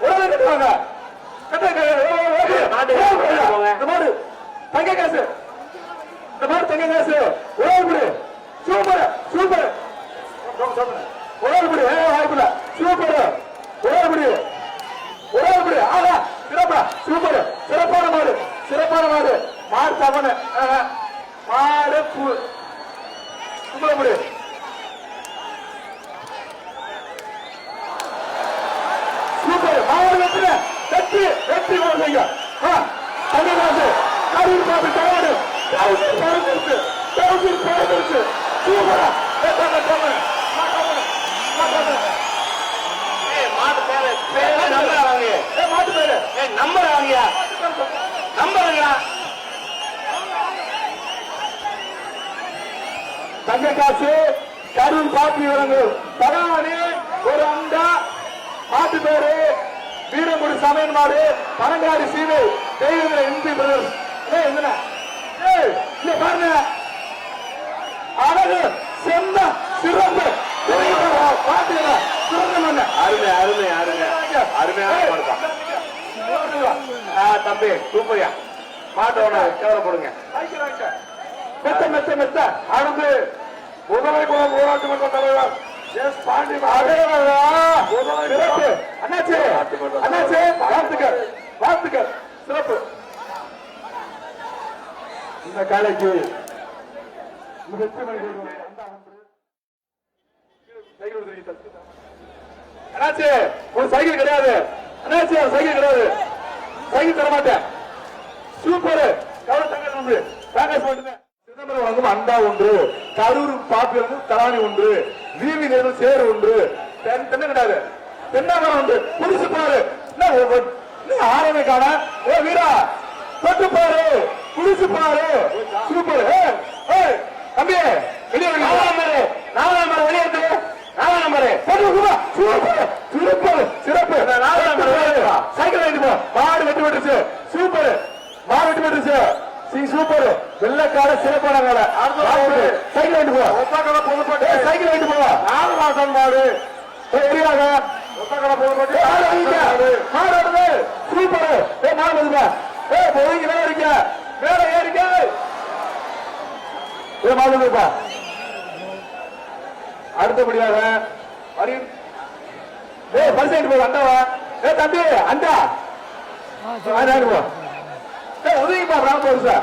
ஒரு கட்டுவாங்க இந்த மாதிரி தங்க காசு இந்த மாதிரி தங்க காசு ஒரு சூப்பர் சூப்பர் ஒரு வாய்ப்புல சூப்பர் ஒரு ஆகா சிறப்பா சூப்பர் சிறப்பான மாடு மாடு தவணை மாடு சூப்பர் சூப்பர் மாடு வெற்றி வெற்றி செய்ய தங்கராசு கரூர் பாபு தவறு பறந்துருச்சு சூப்பரா மாட்டு பேரு மாட்டு பேரு நம்பர் வாங்கியா நம்பருங்களா தங்க காசு கரூர் பாப்பி விலங்கு தகாணி ஒரு அண்டா மாட்டு பேரு வீரமுடி சமையல் மாடு பனங்காடி சீனு தெய்வ இந்தி பிரதர்ஸ் பாருங்க அழகு செம்ம சிறப்பு அருமை அருமை அருமை அருமையான தம்பி சூப்பரியா மாட்டோட கேவல போடுங்க மெத்த மெத்த மெத்த அடுத்து முதலை குளம் ஊராட்சி மன்ற தலைவர் எஸ் பாண்டி அண்ணாச்சி அண்ணாச்சி வாழ்த்துக்கள் வாழ்த்துக்கள் சிறப்பு இந்த காலைக்கு அண்ணாச்சி ஒரு சைக்கிள் கிடையாது அண்ணாச்சி சைக்கிள் கிடையாது சைக்கிள் தர மாட்டேன் சூப்பர் கவலை தங்க காங்கிரஸ் மட்டும் சிதம்பரம் வழங்கும் அண்டா ஒன்று கரூர் பாப்பி வந்து தலானி ஒன்று வீவி நேரம் சேரு ஒன்று தென்னை கிடையாது தென்னாமரம் ஒன்று புதுசு பாரு ஆரம்பி காண ஏ வீரா தொட்டு பாரு புதுசு பாரு சூப்பர் தம்பி வெளியே நாலாம் நம்பர் வெளியே நாலாம் நம்பரு சூப்பர் சூப்பர் சிறப்பு நாலாம் நம்பர் சைக்கிள் வாங்கிட்டு போ மாடு வெட்டி விட்டுருச்சு சூப்பர் மாடு வெட்டி விட்டுருச்சு சூப்பர் வெள்ளக்கார சிறப்பான சைக்கிள் வாங்கிட்டு போ சைக்கிள் வாங்கிட்டு போ 4 மாசம் மாடு சூப்பர் மேல இருக்க மேல ஏறிக்க அடுத்தபடியாக பரிசு போ அண்டாவா தம்பி அண்டா உதவிப்பா ராமபுரா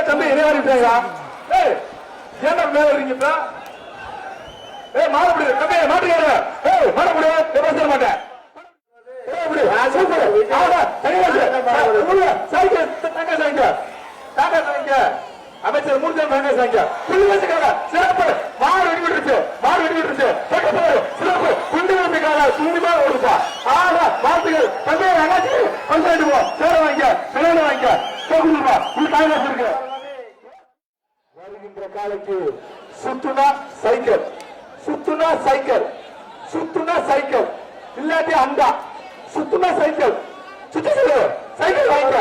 தம்பி இறைவாரிட்டாங்க ஏன்னா மேல இருக்கீங்க மாட முடியாது தம்பி மாட்டுக்காரு மாட முடியாது பேச மாட்டேன் அமைச்சர் மூர்த்தி சிறப்பு மாடு வெடிவிட்டுருச்சு மாடு வெடிவிட்டுருச்சு சிறப்பு குண்டு வைப்பிக்காக துணிமா கொடுப்பா ஆக வாழ்த்துகள் தம்பி அண்ணாச்சி பஞ்சாயத்து போ சேர வாங்கிக்க பிள்ளைங்க வாங்கிக்க காங்கிரஸ் இருக்கு வருகின்ற காலைக்கு சுத்துனா சைக்கிள் சுத்துனா சைக்கிள் சுத்துனா சைக்கிள் இல்லாட்டி அண்டா சுத்துனா சைக்கிள் சுத்தி சொல்லு சைக்கிள் வாங்கிக்க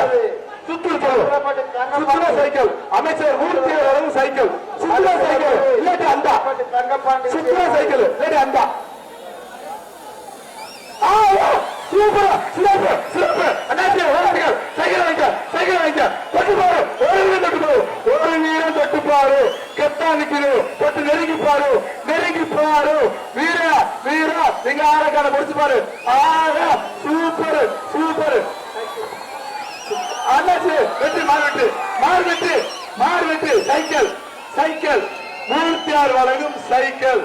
சுத்துனா சைக்கிள் அமைச்சர் மூர்த்தி வரும் சைக்கிள் சுத்துனா சைக்கிள் இல்லாட்டி அண்டா சுத்துனா சைக்கிள் இல்லாட்டி அண்டா சூப்பர் சிறப்பு சிறப்பு அண்ணாச்சி சைக்கிள் வாங்கிக்க தொட்டு பாரு ஒரு வீரம் தொட்டு பாரு கெட்டா நிக்கணும் தொட்டு நெருங்கி பாரு வீரா வீரா நீங்க ஆரக்கான முடிச்சு பாரு சூப்பர் சூப்பர் அண்ணாச்சி வெற்றி மாறு வெற்றி சைக்கிள் மூர்த்தியார் வழங்கும் சைக்கிள்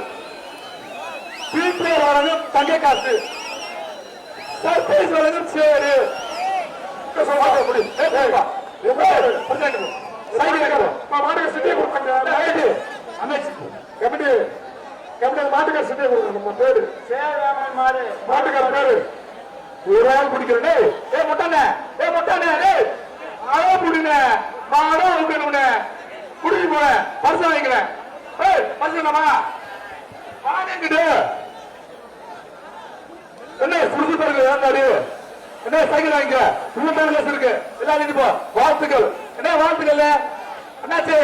பிரிப்பேர் வழங்கும் தங்க காசு சர்ப்ரைஸ் வழங்கும் சேரு மாட்டுக்கார சிட்டியை கொடுக்கணும் பேரு மாட்டுக்கார பேரு ஒரு ஆள் பிடிக்கிறேன் முட்டானே புடின மாடா விடணும்னே புடிச்சு போறேன் பரிசு வாங்கிக்கிறேன் பரிசு வாங்கிட்டு என்ன புடிச்சு பாருங்க ஏற்காடு என்ன சைக்கிள் வாங்கிக்க உங்க பேர் இருக்கு எல்லாம் போ வாழ்த்துக்கள் என்ன வாழ்த்துக்கள் அண்ணாச்சி